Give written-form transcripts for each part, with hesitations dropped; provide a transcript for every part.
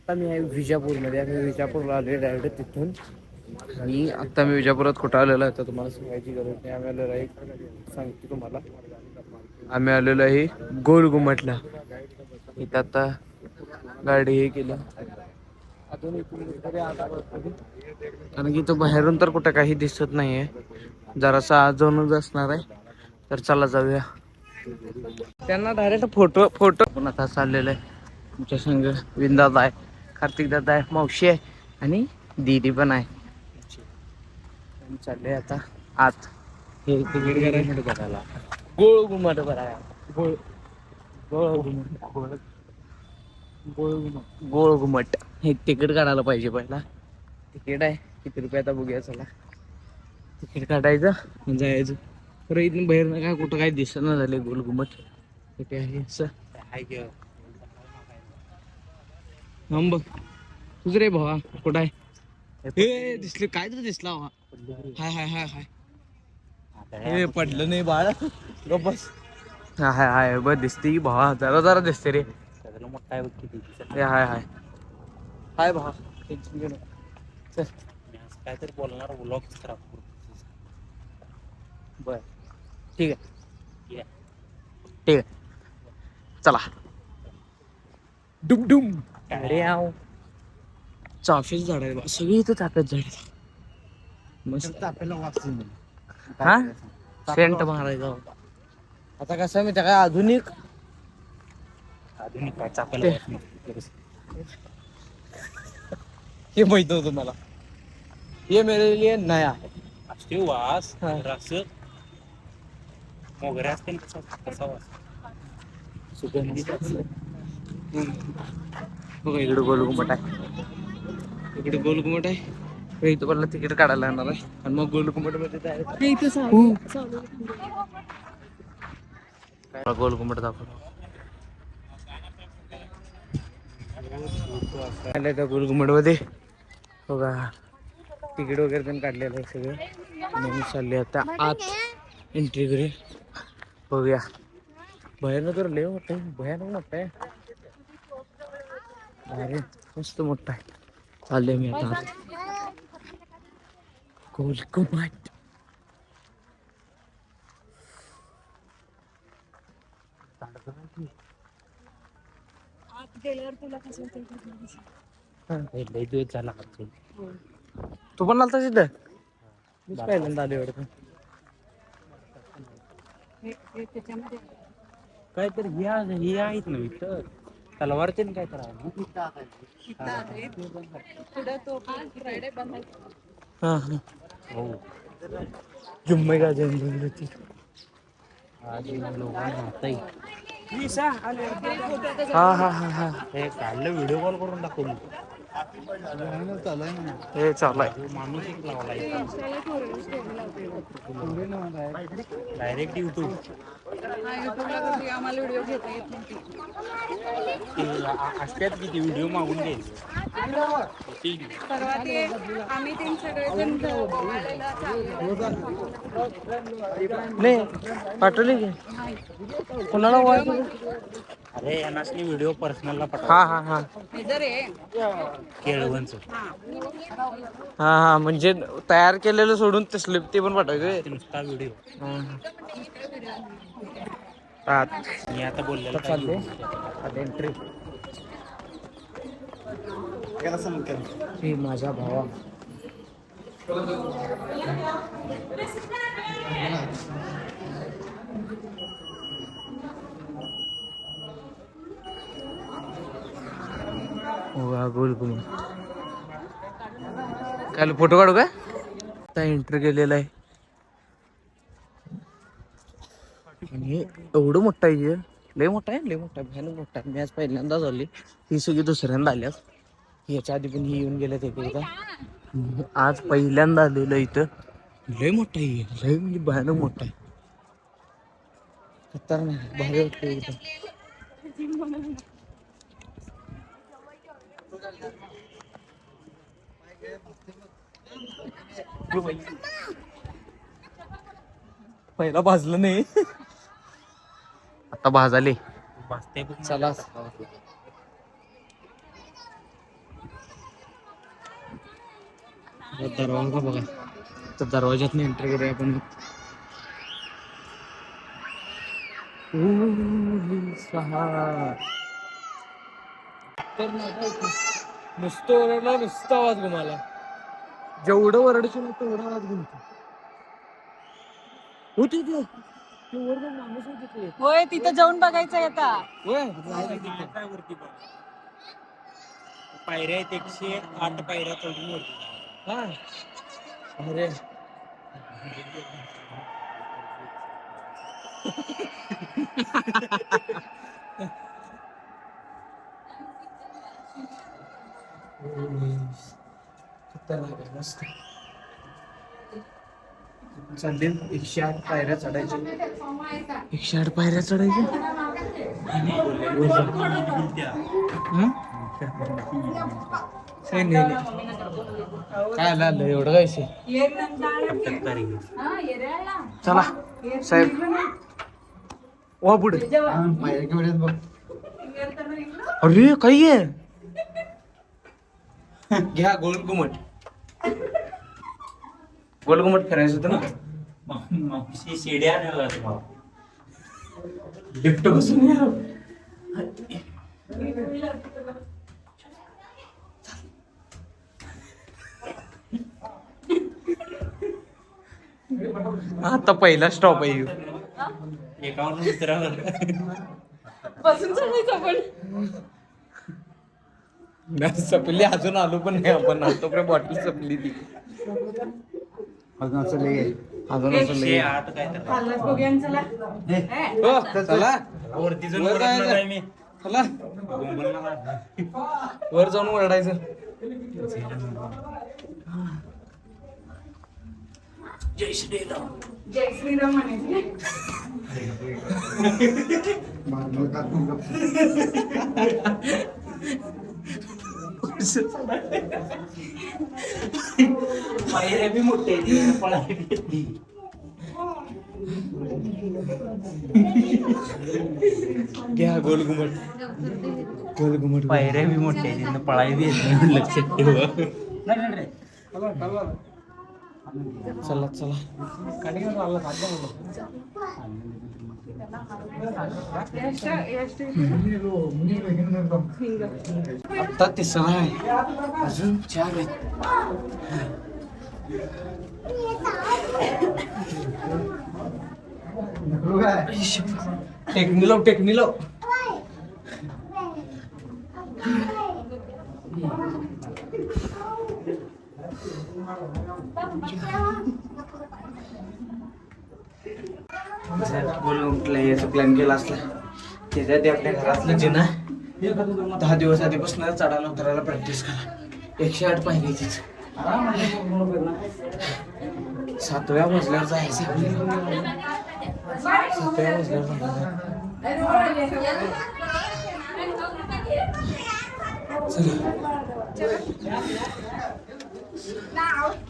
आता मी आहे विजापूरमध्ये. आम्ही विजापूरला आले डायरेक्ट तिथून. आणि आता मी विजापुरात कुठं आलेलो आहे तर तुम्हाला सांगायची गरज नाही. आम्ही आलेलो आहे, सांगतो तुम्हाला, आम्ही आलेलो आहे गोल घुमटला. इथं आता गाडी हे केलं अजून कारण की तो बाहेरून तर कुठं काही दिसत नाहीये. जरासा आजूनच असणार आहे. तर चला जाऊया. त्यांना डायरेक्ट फोटो पण आता चाललेलं आहे. तुमच्या संग विंदादा आहे, कार्तिक दादा आहे, मावशी आहे आणि दीदी पण आहे. चालले आता आत. हे तिकीट करायला गोळ घुमट बघायला. गोळ घुमट हे तिकीट काढायला पाहिजे. पहिला तिकीट आहे किती रुपये आता बघूया. चला तिकीट काढायचं जायचं. तर इथून बाहेर ना काय कुठं काय दिसत ना झाले. गोल घुमट कुठे आहे असं बघ तुझ रे भावा कुठं आहे. हे दिसले काय तर दिसला भावा. हाय हाय हाय हाय हे पडलं नाही बाळ बस. हाय हाय हाय बस दिसते भावा. जरा जरा दिसते रे. मोठा आहे किती. हाय हाय हाय भावा. चल काय तरी बोलणार व्लॉग खराब. बर ठीक आहे ठीक आहे चला. डुम डुम अरे आव चाफ्याची झाड आहे बा सगळी. इथं चाफ्याची झाड मस्त. हा सेंट मारायचा आता कसं मी त्या काय आधुनिक काय चापेल हे माहित नव्हतं मला. ये मेरे लिए नया है. असते वास रस मोगऱ्या असते कसा वास सुगंधी. बघा इकडे गोलघुमट आहे. इकडे गोलघुमट आहे. इथं मला तिकीट काढायला लागणार आहे आणि मग गोलघुमट मध्ये जायचं. गोलघुमट दाखवतो. गोलघुमट मध्ये बघा तिकीट वगैरे पण काढलेलं आहे सगळं. म्हणून चालले आता आत एंट्री करूया. बघूया भयानक तर लय मोठं आहे. भयानक मोठं आहे. अरे मस्त मोठा आहे. चालले मी आता गोलघुमट. लय दिवस झाला. तू पण आलता तिथं. मीच पहिल्यांदा आले एवढं. काय तर हे आहेत ना इथं तलवारचे काय तर आहे. हा हा हो जुम्मे का जंगल हा हा हा हा हे काढलं व्हिडिओ कॉल करून दाखवली. हे चालू माणूस डायरेक्ट युट्यूब आम्हाला व्हिडिओ घेता येत असतात किती व्हिडिओ मागून घ्यायचे. आम्ही तीन सगळे पाठवली की कोणाला. अरे यांनाच व्हिडिओ पर्सनलला पाठव. हा हा हा केळवंच हा हा म्हणजे तयार केलेलं सोडून तसले ते पण पाठवायचे नुसता व्हिडिओ. मी आता बोललेलं चालले आता एंट्री. माझ्या भावा गोलघुमट काल फोटो काढू का. आता एंट्री केलेला आहे आणि एवढं मोठं आहे. लय मोठा आहे. लय मोठा भयानक मोठा आहे. मी आज पहिल्यांदाच आली. ही सगळी दुसऱ्यांदा आल्यास. याच्या आधी पण ही येऊन गेले ते आज पहिल्यांदा आलेलं इथं. लय मोठा आहे. लय म्हणजे भयानक मोठा आहे. खतरनाक भारी वाटतं एकदम. पहिला भाजलं नाही आता भाजाले. चला दरवाजा बघा, तर दरवाज्यातनं एंटर करूया आपण. नुसतं ओरडला, नुसतं आवाज घुमाला. जेवढं ओरडशील तेवढा आवाज घुमतो. होती ते वर माणूस होते ते. होय, तिथं जाऊन बघायचंय आता. होय पायऱ्या आहेत, 108 पायऱ्या चढून वरती. हा अरे मस्त चालले. 108 पायऱ्या चढायच्या, 108 पायऱ्या चढायच्या. काय आलं एवढं कायचे. चला साहेब वा पुढे. अरे काही आहे, घ्या गोलघुमट. गोलघुमट फिरायचं होतं ना. शिड्या लिफ्ट बसून या. आता पहिला स्टॉप आहे. एकावर दुसऱ्यावर बसून चढायचं आपण. सपली अजून आलो पण नाही आपण. तोपर्यंत बॉटल सपली ती. अजून असं लय, अजून असं लय. 108 काय तर खाल्लाच बघूया ना, चला. चला वरती जाऊन वर ओरडणार जायचं. आहे मी. चला वर जाऊन ओरडायचं. जय श्रीराम. जय श्रीराम म्हणायचे. पायऱ्या बी मोठे आहेत, पळायला बी येते. घ्या गोलघुमट. गोलघुमट पायऱ्या बी मोठे आहेत, पळायला बी येते. लक्षात ठेवा. चला चला. आता तिसरा आहे, अजून 4 आहेत. टेक्निलो टेक्निलो. गोलघुमटला याचा प्लॅन केला असला त्याच्या ते आपल्या घरातलं जिना 10 दिवस आधीपासून चढायला उतरायला प्रॅक्टिस करा. 108 पाहिजे तिच. 7व्या मजल्यावर जायचं. 7व्या मजल्यावर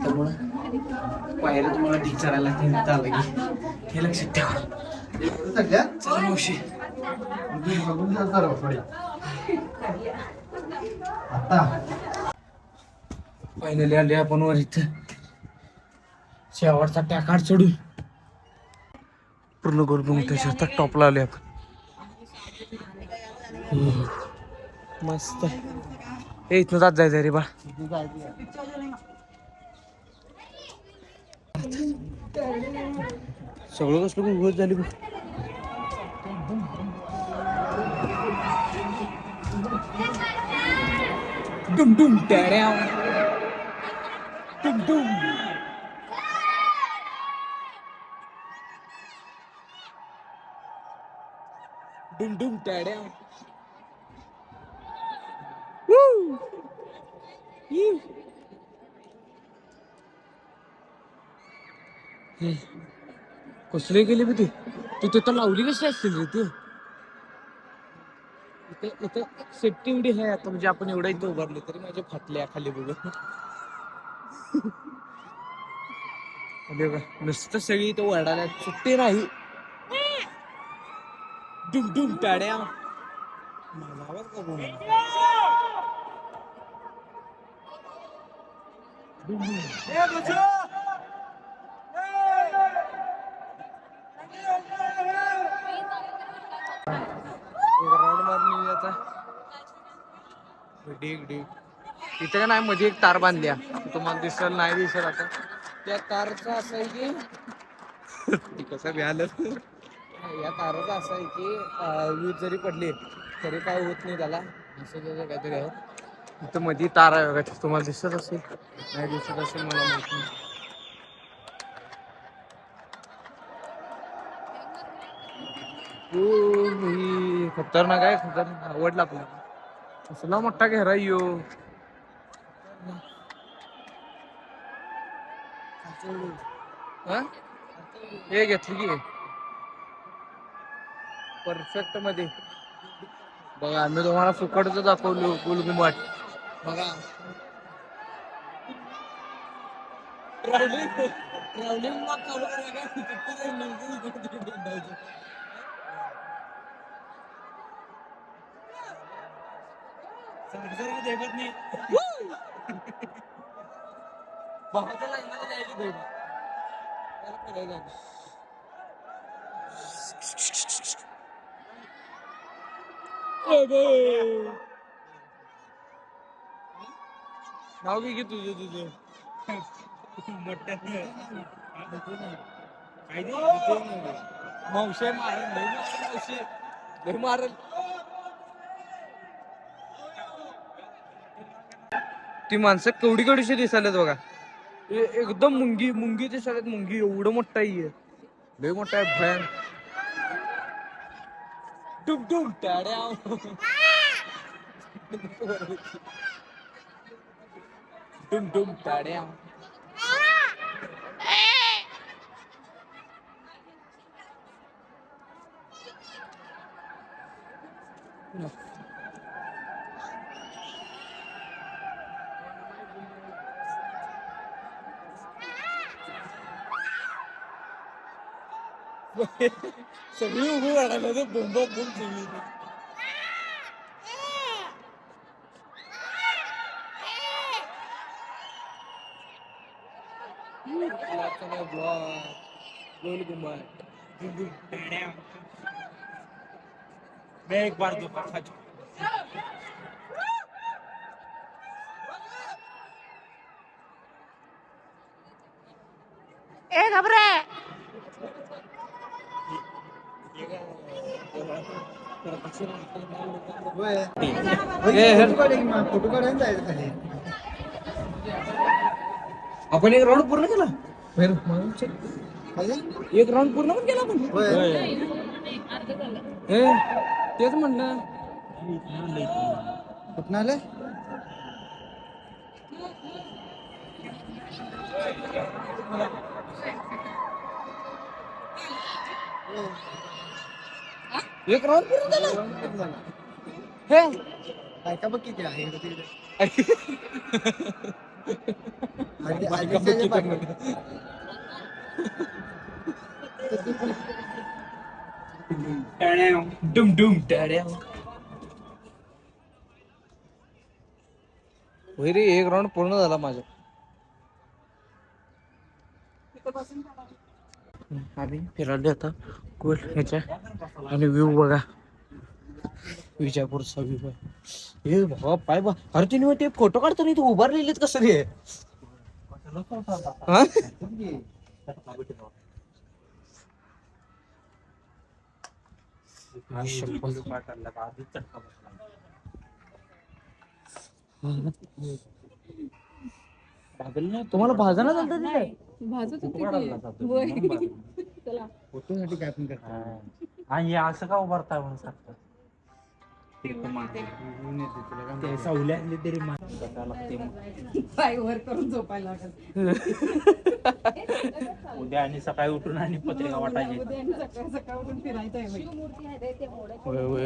त्यामुळं पायऱ्या तुम्हाला ठीक चढायला लागते. हे लक्षात ठेवा. चला मावशी. फायनली आले आपण वर. इथं शेवटचा टॅकाड चढून पूर्ण गोलघुमटाच्या टॉपला आले आपण. मस्त. हे इथनं जात जायचं रे बा. सगळं कसलं पण गोष्ट झाली. डुम डुम टॅड्या डुम डुम. डुम डुम टॅड्या. कसले गेले बी तू तिथं लावली कशी असतील रे तू. इथे सेफ्टी एवढी आहे आता, म्हणजे आपण एवढा इथं उभारले तरी माझे फाटले खाली बघ. नुसतं सगळी इथं वरडाल्या, सुट्टी नाही. डुम डुम टाड्या. राऊंड मारून येऊया आता. ढीग ढीग तिथे का नाही मध्ये एक तार बांधल्या तुम्हाला दिसल नाही दिसल आता. त्या तारचं असं आहे की कसं भ्यालं या ताराचं असं आहे की वीज जरी पडली तरी काय होत नाही त्याला असं त्याचं काहीतरी आहे. इथं मध्ये तार आहे बघा तुम्हाला दिसत असेल नाही दिसत असेल मला माहिती नाही. ही खतरनाक आहे खतरनाक आवडला आपल्याला असला मोठा घेरा यो. हे घेतली की परफेक्ट मध्ये बघा आम्ही तुम्हाला फुकटच दाखवलो गुलघुमट बघा. ट्रॅव्हलिंग मग चालू देखत नाही भावाच्या लग्नाला जायचं दोघं. त्याला करायचं आहे. नाव घे तुझं तुझं मोठ्या काय मावशी मारल लय मावशी लय मारल. ती माणसं केवढी केवढीशी दिसायला बघा एकदम मुंगी मुंगी दिसायला मुंगी एवढं मोठा आहे लय मोठा आहे भयान. डुम डुम टाड्या डुम डुम टाड्या. सगळी उभी वाढायला तर बोंब बोंब सगळी. मैं एक बार दो खा ए घबरे फोटो काढायला जायचं खाली. आपण एक राऊंड पूर्ण केला खाली? एक राऊंड पूर्ण पण केला आपण. तेच म्हणलं कुठं आले? एक राऊंड पूर्ण केला. हे बायका बघ किती आहे इकडे तिकडे. बायका बघ किती आहे. डुम डुम टाड्या. होय रे एक राऊंड पूर्ण झाला माझा. आम्ही फिरायला आता गोल ह्याच्या आणि व्ह्यू बघा विजापूरचा व्ह्यू आहे. हे बाबा पाय बा अरे तिने ते फोटो काढतो नाही तू उभारलेलेच कसं रे. हा? तुम्हाला भाजणं चालतं तिथे भाजत होती. चला फोटोसाठी काय पण करतात. आणि असं का उभारताय म्हणून सांगतात ते सावली आणली तरी पाय वर करून झोपायला लागेल. उद्या आणि सकाळी उठून आणि पत्रिका वाटायची. उद्या आणि सकाळ सकाळ उठून फिरायचं आहे बाई.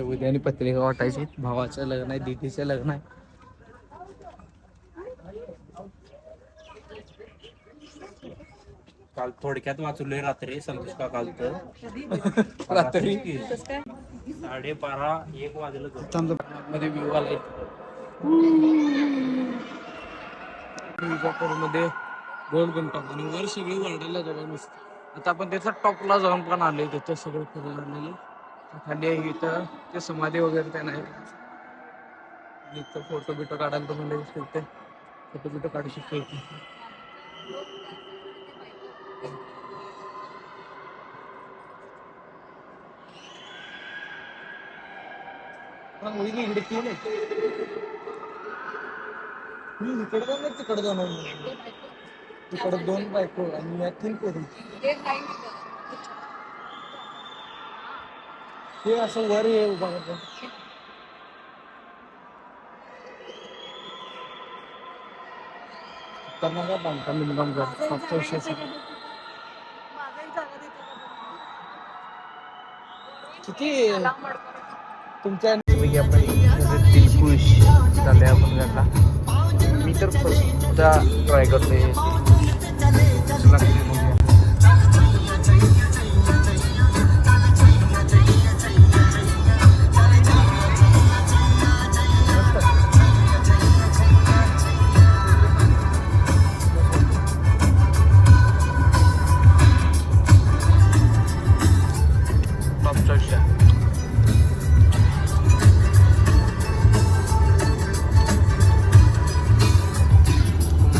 उद्या आणि पत्रिका वाटायची. भावाचं लग्न आहे दीदीचं लग्न आहे. काल थोडक्यात वाचलोय रात्री संतोष का कालचं रात्री 12:30-1 वाजलं मध्ये व्ह्यू आलाय. विजापूरमध्ये गोल गुंटाप आणि वर सगळी वाढायला जागा नुसतं. आता आपण त्याचा टॉपला जाऊन पण आलोय, तिथं सगळं फिरून आलेलं. खाली आहे इथं ते समाधी वगैरे त्या नाही. इथं फोटो बिटो काढायला तुम्हाला शकते, फोटो बिटो काढू शकतो इथे. इकडे तीन आहे, इकडे जाऊन तिकडे जाऊन तिकडे 2 बायको आणि या 3 पोरी. ते असं वर हे उभा करतो. त्यांना काय बांधकाम बिंधकाम कर मागच्या विषयाचं किती तुमच्या दिलखुश झाले आपण घरला. मी तर फर्स्टदा ट्राय करतोय.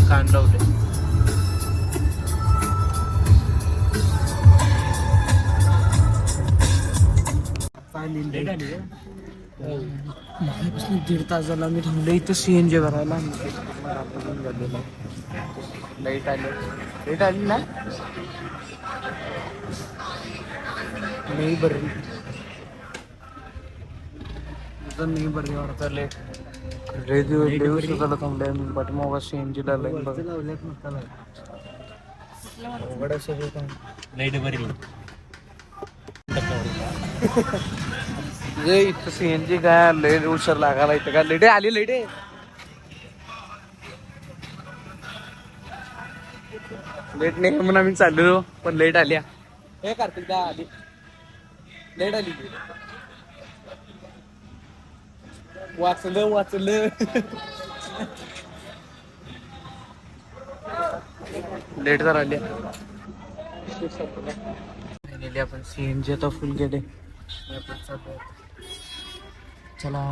कांदा होते माझ्यापासून 1.5 तास झाला मी थांबलो इथं CNG भरायला. लाईट आली ना, नाही भरली नाही भरली वाटतं. लेट दिवस झाला थांबलाय मी पाठीमागं CNG ला लाईन बघ. लाईट बरी इथं CNG काय लय उशीर लागायला. इथं काय लेट आली लेट नाही म्हणून आम्ही चाललो, पण लेट आली. हे कार्तिक दा आली, लेट आली. वाचलं लेट जर आली. फायनली आपण CNG आता फुल गेले. चला